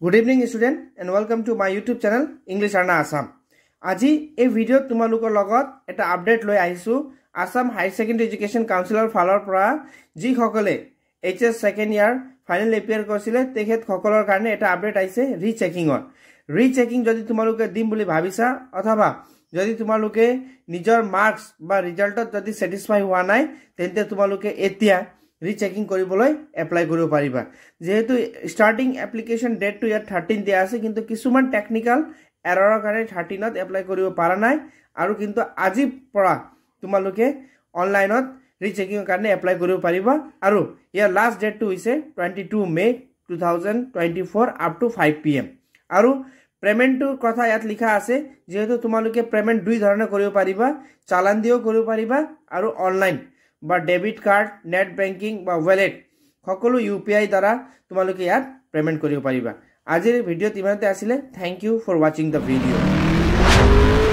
Good evening student and welcome to my YouTube channel English Arna Assam. Aji এই ভিডিওত তোমালোকৰ লগত এটা update লৈ আহিছো Assam Higher Secondary Education Councilৰ ফালৰ পৰা যি সকলে HS second year final appear কৰিছিলে তেখেত সকলৰ কাৰণে এটা আপডেট আহিছে ৰিচেকিংৰ ৰিচেকিং যদি তোমালোকে দিম বুলি ভাবিছা অথবা যদি তোমালোকে নিজৰ মাৰ্কস বা ৰিজাল্টত যদি স্যাটিসফাই হোৱা নাই তেন্তে তোমালোকে এতিয়া ৰিচেকিং কৰিবলৈ এপ্লাই কৰিব পাৰিবা যেহেতু স্টাৰ্টিং এপ্লিকেশন ডেট টু ইয়াৰ 13 দিয়া আছে কিন্তু কিছুমান টেকনিক্যাল এৰৰৰ কাৰণে 13ত এপ্লাই কৰিব পাৰা নাই আৰু কিন্তু আজি পৰা তোমালোকে অনলাইনত ৰিচেকিংৰ কাৰণে এপ্লাই কৰিব পাৰিবা আৰু ইয়াৰ লাষ্ট ডেট টু হৈছে 22 মে 2024 আপ টু 5 pm আৰু পেমেন্টৰ কথা ইয়াত লিখা আছে যেহেতু তোমালোকে পেমেন্ট দুই ধৰণে কৰিব পাৰিবা চালান দিও কৰিব পাৰিবা আৰু অনলাইন বা ডেবিট কার্ড নেট ব্যাংকিং বা ওয়ালেট সকলো ইউপিআই দ্বারা তোমালোকে ইয়াত পেমেন্ট কৰিব পাৰিবা আজিৰ ভিডিও ইমানতে আছিল thank you for watching the video